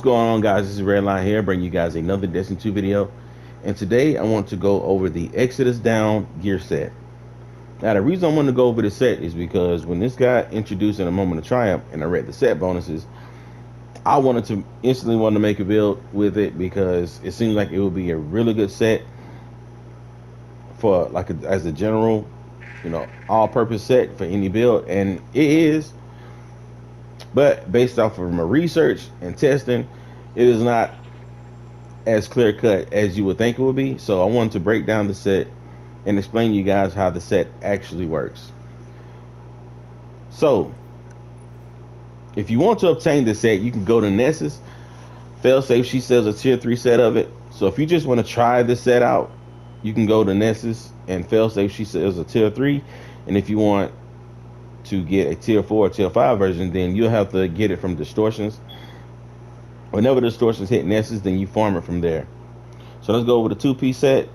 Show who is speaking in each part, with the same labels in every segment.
Speaker 1: going on, guys? This is Redline here, bringing you guys another Destiny 2 video. And today I want to go over the Exodus Down gear set. Now, the reason I want to go over the set is because when this got introduced in a Moment of Triumph and I read the set bonuses, I wanted to instantly want to make a build with it because it seemed like it would be a really good set for as a general, all-purpose set for any build, and it is. But based off of my research and testing, it is not as clear cut as you would think it would be. So I wanted to break down the set and explain to you guys how the set actually works. So if you want to obtain the set, you can go to Nessus. Failsafe, she sells a tier 3 set of it. So if you just want to try this set out, you can go to Nessus, and Failsafe, she sells a tier 3. And if you want to get a tier 4 or tier 5 version, then you'll have to get it from Distortions. Whenever the Distortions hit Nessus, then you farm it from there. So let's go over the 2-piece set.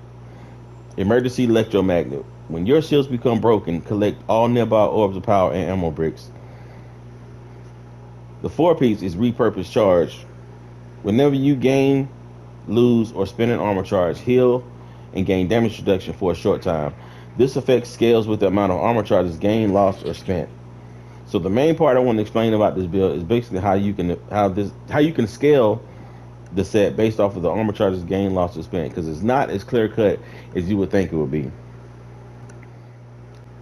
Speaker 1: Emergency Electromagnet. When your shields become broken, collect all nearby orbs of power and ammo bricks. The 4-piece is Repurpose Charge. Whenever you gain, lose, or spend an armor charge, heal and gain damage reduction for a short time. This effect scales with the amount of armor charges gained, lost, or spent. So the main part I want to explain about this build is basically how you can scale the set based off of the armor charges gained, lost, or spent, because it's not as clear cut as you would think it would be.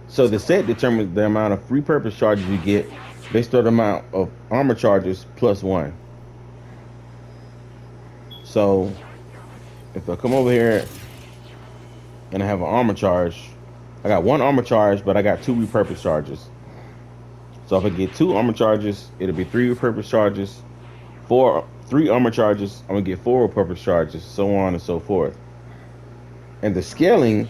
Speaker 1: So the set determines the amount of repurpose charges you get based on the amount of armor charges plus 1. So if I come over here and I have an armor charge, I got 1 armor charge, but I got 2 repurpose charges. So if I get 2 armor charges, it'll be 3 repurpose charges. 3 armor charges, I'm gonna get 4 repurpose charges, so on and so forth. And the scaling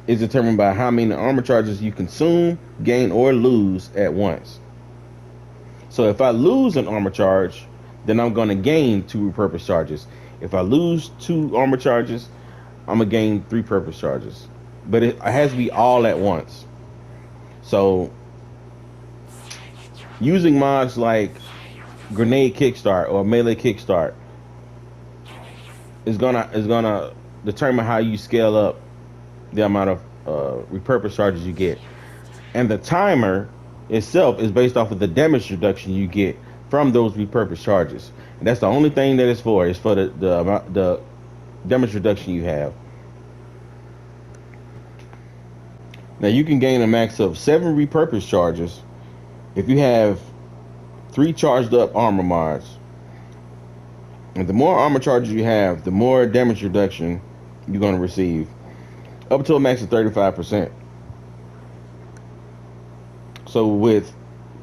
Speaker 1: is determined by how many armor charges you consume, gain, or lose at once. So if I lose an armor charge, then I'm gonna gain 2 repurpose charges. If I lose 2 armor charges, I'm gonna gain 3 purpose charges. But it has to be all at once. So using mods like Grenade Kickstart or Melee Kickstart is gonna determine how you scale up the amount of repurpose charges you get. And the timer itself is based off of the damage reduction you get from those repurpose charges. And that's the only thing that it's for. It's for the damage reduction you have. Now you can gain a max of 7 repurpose charges if you have 3 charged up armor mods. And the more armor charges you have, the more damage reduction you're going to receive, up to a max of 35%. So with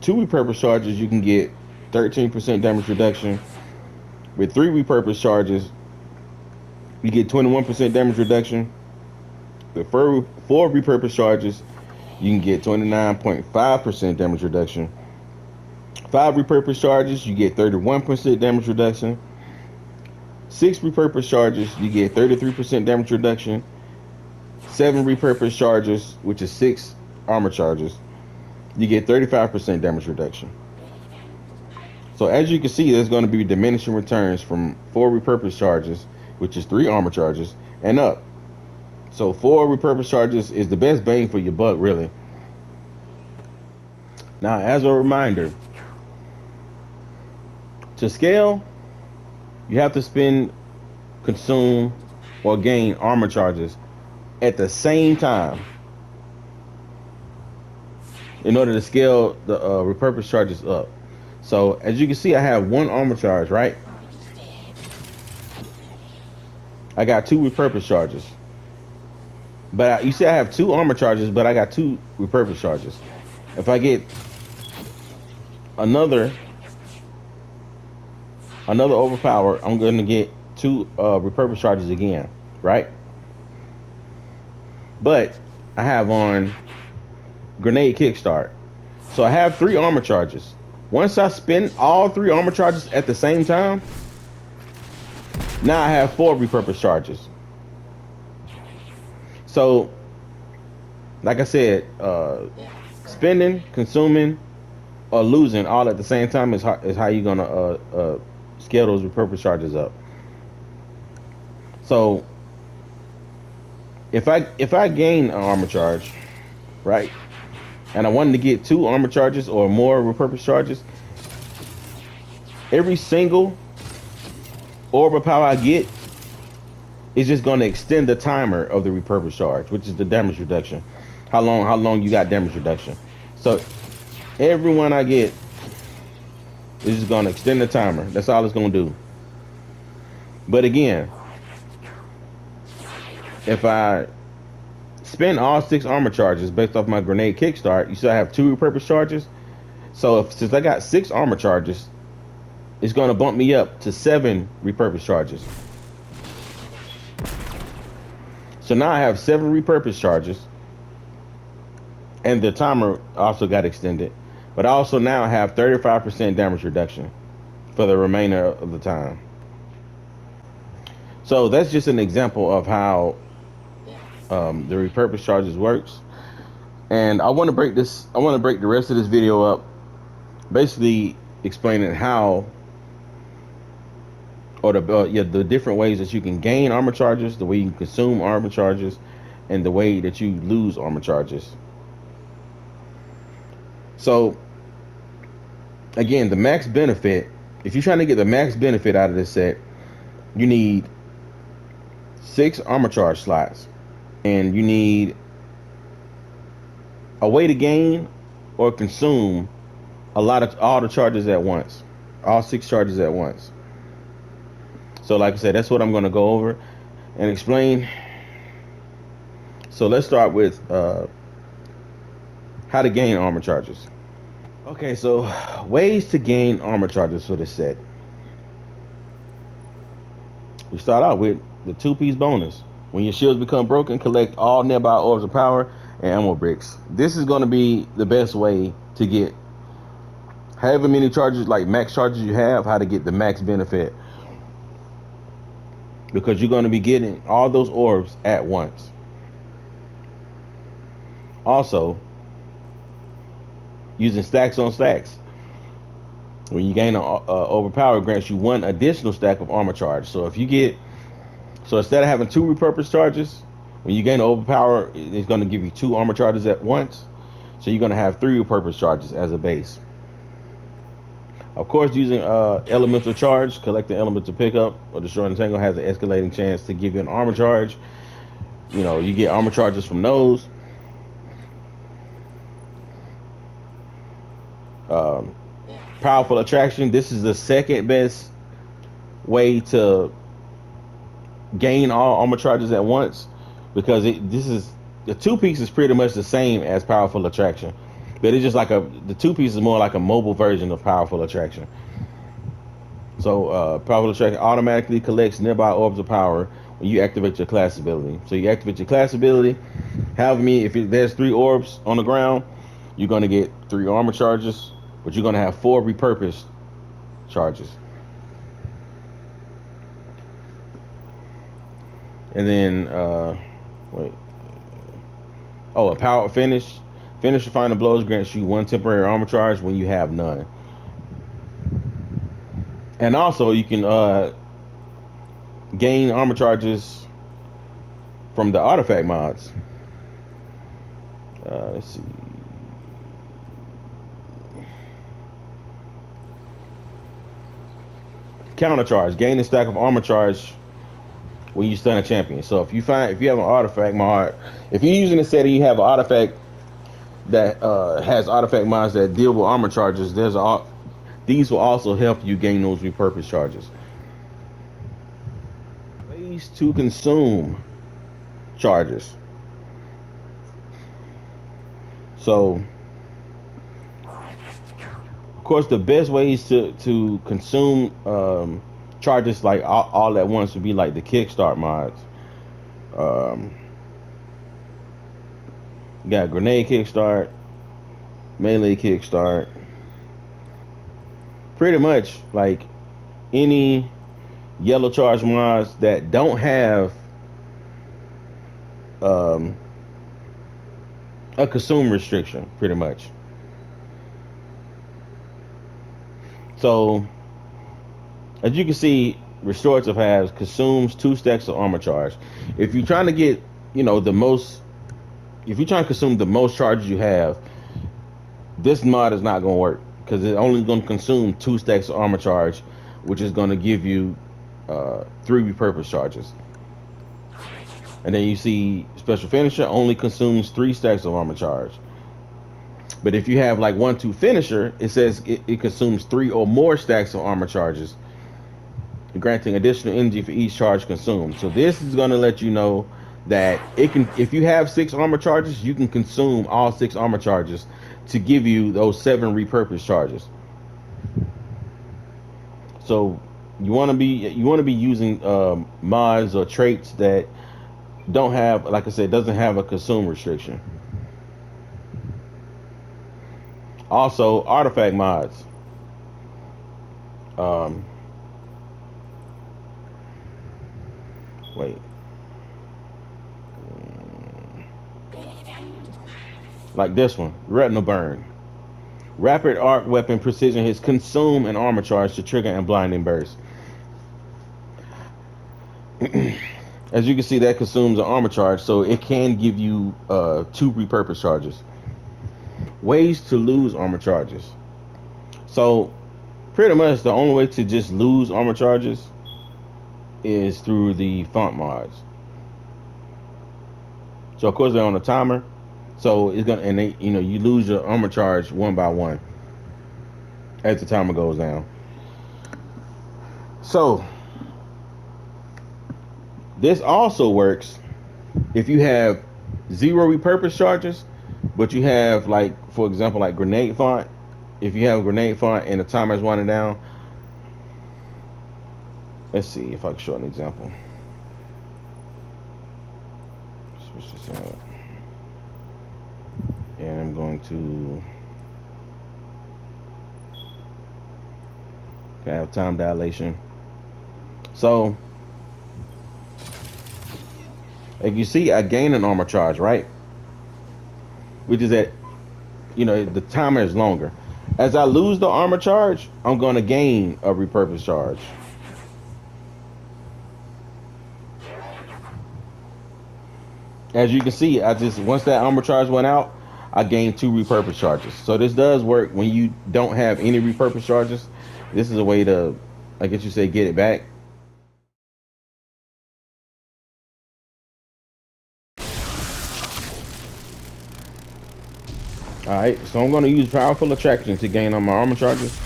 Speaker 1: 2 repurpose charges, you can get 13% damage reduction. With 3 repurpose charges, you get 21% damage reduction. With 4 repurpose charges, you can get 29.5% damage reduction. 5 repurpose charges, you get 31% damage reduction. 6 repurpose charges, you get 33% damage reduction. 7 repurpose charges, which is 6 armor charges, you get 35% damage reduction. So as you can see, there's going to be diminishing returns from 4 repurpose charges, which is 3 armor charges, and up. So 4 repurpose charges is the best bang for your buck, really. Now, as a reminder, to scale, you have to spend, consume, or gain armor charges at the same time in order to scale the repurpose charges up. So as you can see, I have 1 armor charge, right? I got 2 repurpose charges. But you see I have 2 armor charges, but I got 2 repurpose charges. If I get another overpower, I'm going to get 2 repurpose charges again, right? But I have on Grenade Kickstart. So I have 3 armor charges. Once I spend all 3 armor charges at the same time, now I have 4 repurpose charges. So, like I said, spending, consuming, or losing all at the same time is how you're gonna scale those repurpose charges up. So if I gain an armor charge, right, and I wanted to get 2 armor charges or more repurpose charges, every single orb of power I get is just going to extend the timer of the repurpose charge, which is the damage reduction. How long you got damage reduction. So every one I get is just going to extend the timer. That's all it's going to do. But again, if I spend all 6 armor charges based off my grenade kickstart, you still have 2 repurpose charges. So since I got 6 armor charges, it's going to bump me up to 7 repurpose charges. So now I have 7 repurpose charges, and the timer also got extended. But I also now have 35% damage reduction for the remainder of the time. So that's just an example of how the repurpose charges works. And I want to break the rest of this video up, basically explaining how, or the different ways that you can gain armor charges, the way you can consume armor charges, and the way that you lose armor charges. So again, the max benefit, if you're trying to get the max benefit out of this set, you need 6 armor charge slots, and you need a way to gain or consume all the charges at once, all 6 charges at once. So like I said, that's what I'm going to go over and explain. So let's start with how to gain armor charges. Okay, so ways to gain armor charges for this set. We start out with the 2-piece bonus. When your shields become broken, collect all nearby orbs of power and ammo bricks. This is going to be the best way to get however many charges, like max charges you have, how to get the max benefit, because you're going to be getting all those orbs at once. Also, using stacks on stacks. When you gain an overpower, grants you 1 additional stack of armor charge. So instead of having 2 repurpose charges, when you gain an overpower, it's going to give you 2 armor charges at once. So you're going to have 3 repurpose charges as a base. Of course, using elemental charge, collecting elemental pickup or destroying the tangle has an escalating chance to give you an armor charge. You know, you get armor charges from those. Powerful attraction. This is the second best way to gain all armor charges at once, because the 2-piece is pretty much the same as powerful attraction, but it's just like the 2-piece is more like a mobile version of powerful attraction. So powerful attraction automatically collects nearby orbs of power when you activate your class ability. So you activate your class ability, if there's 3 orbs on the ground, you're going to get 3 armor charges, but you're going to have 4 repurposed charges. And then a power finish your final blows grants you 1 temporary armor charge when you have none. And also you can gain armor charges from the artifact mods. Let's see. Counter charge. Gain a stack of armor charge when you stun a champion. So if you have an artifact mod, if you're using a set and you have an artifact that has artifact mods that deal with armor charges, these will also help you gain those repurpose charges. Ways to consume charges. So of course, the best ways to consume charges like all at once would be like the kickstart mods. You got grenade kickstart, melee kickstart. Pretty much like any yellow charge mods that don't have a consume restriction, pretty much. So As you can see, restorative halves consumes 2 stacks of armor charge. If you're trying to get, the most, if you're trying to consume the most charges you have, this mod is not going to work because it's only going to consume 2 stacks of armor charge, which is going to give you 3 repurpose charges. And then you see special finisher only consumes 3 stacks of armor charge. But if you have like 1-2 finisher, it says it consumes 3 or more stacks of armor charges, granting additional energy for each charge consumed. So this is going to let you know that it can, if you have 6 armor charges, you can consume all 6 armor charges to give you those 7 repurpose charges. So you want to be using mods or traits that don't have, like I said, doesn't have a consume restriction. Also, artifact mods. Um, wait, like this one, retinal burn. Rapid arc weapon precision hits consume an armor charge to trigger and blinding burst. As you can see, that consumes an armor charge, so it can give you 2 repurpose charges. Ways to lose armor charges. So pretty much the only way to just lose armor charges is through the font mods. So of course they're on a timer, so it's gonna, and they, you lose your armor charge one by one as the timer goes down. So this also works if you have 0 repurpose charges, but you have, like, for example, like grenade font. If you have a grenade font and the timer is winding down, let's see if I can show an example. Switch this out, and I'm going to have time dilation. So if you see, I gain an armor charge, right? Which is that, the timer is longer. As I lose the armor charge, I'm going to gain a repurpose charge. As you can see, once that armor charge went out, I gained 2 repurpose charges. So this does work when you don't have any repurpose charges. This is a way to, I guess you say, get it back. Alright, so I'm going to use Powerful Attraction to gain on my armor charges.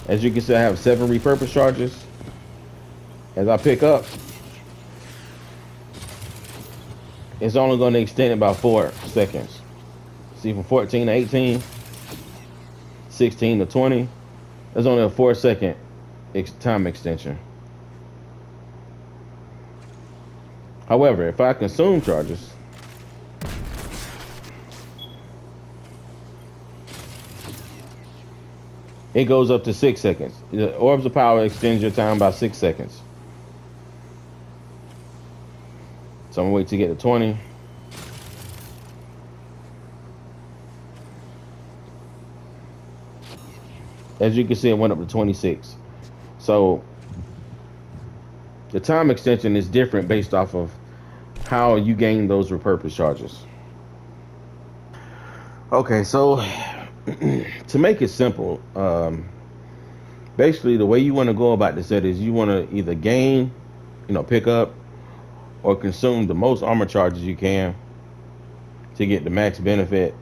Speaker 1: As you can see, I have 7 repurpose charges. As I pick up, it's only going to extend it by 4 seconds. See, from 14 to 18, 16 to 20, there's only a 4-second time extension. However, if I consume charges, it goes up to 6 seconds. The Orbs of Power extends your time by 6 seconds. So I'm gonna wait to get to 20. As you can see, it went up to 26. So the time extension is different based off of how you gain those repurpose charges. Okay, so to make it simple, basically the way you want to go about this set is you want to either gain, pick up, or consume the most armor charges you can to get the max benefit,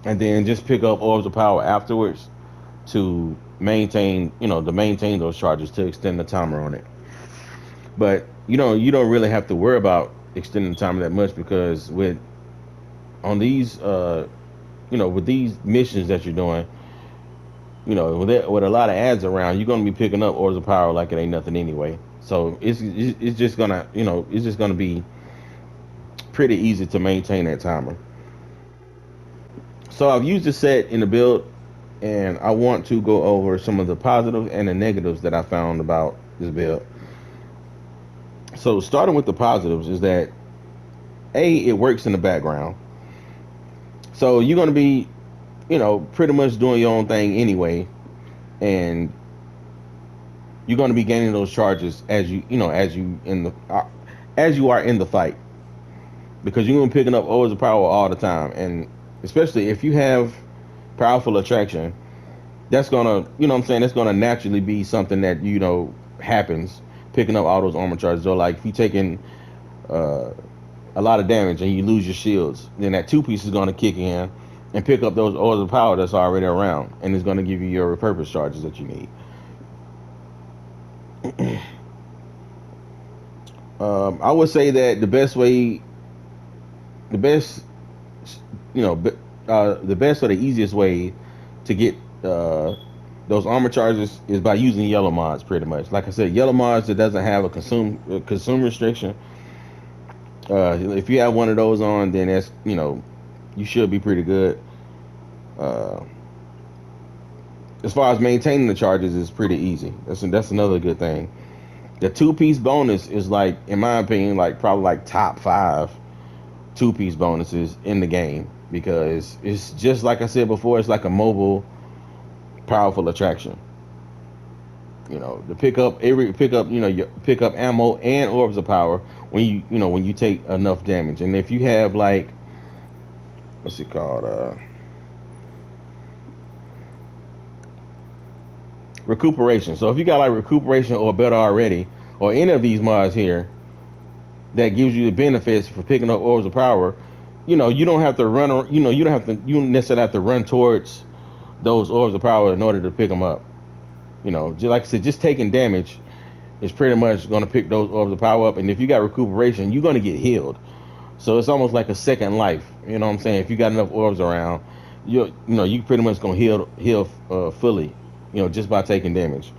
Speaker 1: and then just pick up Orbs of Power afterwards to maintain, those charges to extend the timer on it. But you don't really have to worry about extending the timer that much, because with these with these missions that you're doing, with a lot of ads around, you're gonna be picking up Orbs of Power like it ain't nothing anyway. So it's just gonna be pretty easy to maintain that timer. So I've used the set in the build, and I want to go over some of the positives and the negatives that I found about this build. So starting with the positives is that it works in the background. So you're gonna be pretty much doing your own thing anyway, and you're going to be gaining those charges as you are in the fight, because you're going to be picking up orbs of power all the time, and especially if you have powerful attraction, that's gonna, what I'm saying, that's gonna naturally be something that happens, picking up all those armor charges. Or like if you're taking uh, a lot of damage and you lose your shields, then that two piece is gonna kick in and pick up those orbs of power that's already around, and it's gonna give you your repurpose charges that you need. I would say that the best, the best or the easiest way to get uh, those armor charges is by using yellow mods. Pretty much, like I said, yellow mods that doesn't have a consume restriction. If you have one of those on, then that's you should be pretty good. Uh, as far as maintaining the charges, is pretty easy. That's another good thing. The two-piece bonus is, like, in my opinion, like probably like top five two-piece bonuses in the game, because it's just like I said before, it's like a mobile powerful attraction. To pick up, you pick up ammo and orbs of power when you take enough damage. And if you have, like, what's it called, recuperation. So if you got like recuperation or better already, or any of these mods here that gives you the benefits for picking up orbs of power, you don't have to run, or you don't necessarily have to run towards those orbs of power in order to pick them up. Just like I said, just taking damage is pretty much going to pick those orbs of power up. And if you got recuperation, you're going to get healed. So it's almost like a second life. You know what I'm saying? If you got enough orbs around, you pretty much gonna heal fully. Just by taking damage.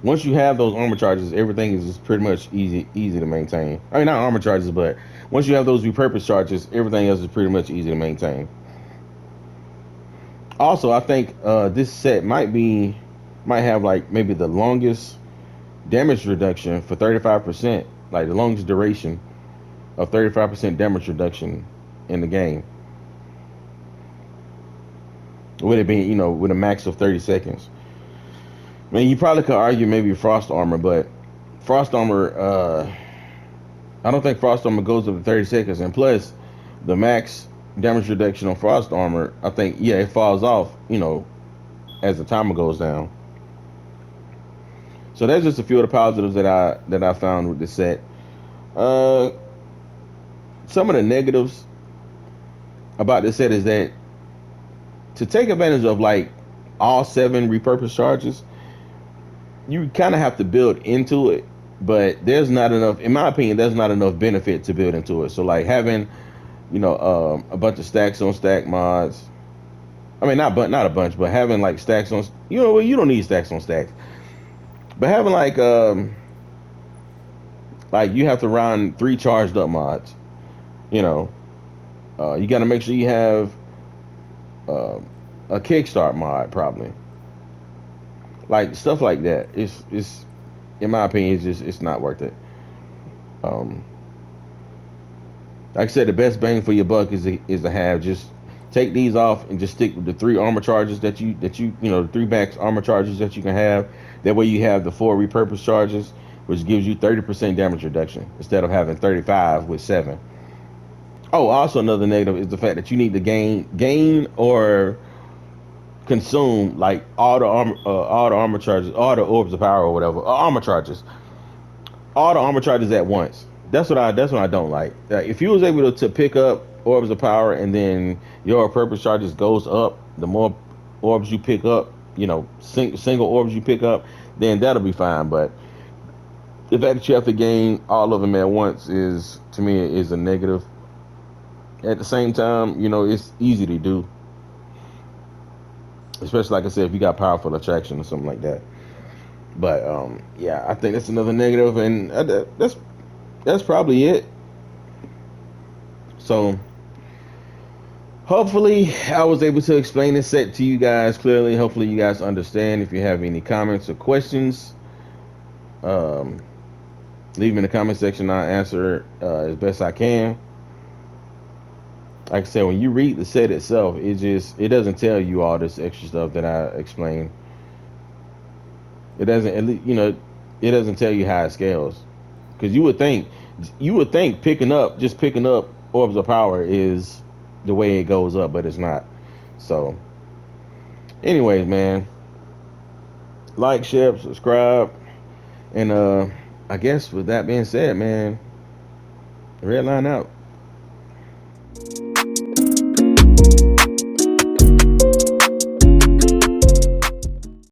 Speaker 1: Once you have those armor charges, everything is just pretty much easy to maintain. I mean, not armor charges, but once you have those repurpose charges, everything else is pretty much easy to maintain. Also, I think this set might have like maybe the longest damage reduction for 35%, like the longest duration of 35% damage reduction in the game. With it being, with a max of 30 seconds. I mean, you probably could argue maybe frost armor, but frost armor, I don't think frost armor goes up to 30 seconds. And plus, the max damage reduction on frost armor, I think, yeah, it falls off, as the timer goes down. So that's just a few of the positives that I found with the set. Uh, some of the negatives about this set is that to take advantage of like all seven repurpose charges, you kind of have to build into it, but there's not enough, in my opinion, there's not enough benefit to build into it. So like having, a bunch of stacks on stack mods. I mean, not a bunch, but having like stacks on, you don't need stacks on stacks, but having like you have to run three charged up mods. You know, you got to make sure you have uh, a kickstart mod probably, like stuff like that. It's in my opinion, it's not worth it. Um, like I said, the best bang for your buck is to have just take these off and just stick with the three armor charges the three max armor charges that you can have. That way you have the four repurpose charges, which gives you 30% damage reduction instead of having 35 with seven. Oh, also another negative is the fact that you need to gain or consume like all the armor charges, all the orbs of power or whatever, armor charges, all the armor charges at once. That's what I don't like. If you was able to pick up orbs of power and then your purpose charges goes up, the more orbs you pick up, single orbs you pick up, then that'll be fine. But the fact that you have to gain all of them at once is, to me, is a negative. At the same time, it's easy to do, especially like I said, if you got powerful attraction or something like that. But yeah, I think that's another negative, and that's probably it. So hopefully I was able to explain this set to you guys clearly. Hopefully you guys understand. If you have any comments or questions, um, leave them in the comment section. I'll answer as best I can. like I said, when you read the set itself, it doesn't tell you all this extra stuff that I explained. It doesn't, at least, it doesn't tell you how it scales. Because you would think picking up orbs of power is the way it goes up, but it's not. So, anyways, man, like, share, subscribe, and I guess with that being said, man, red line out.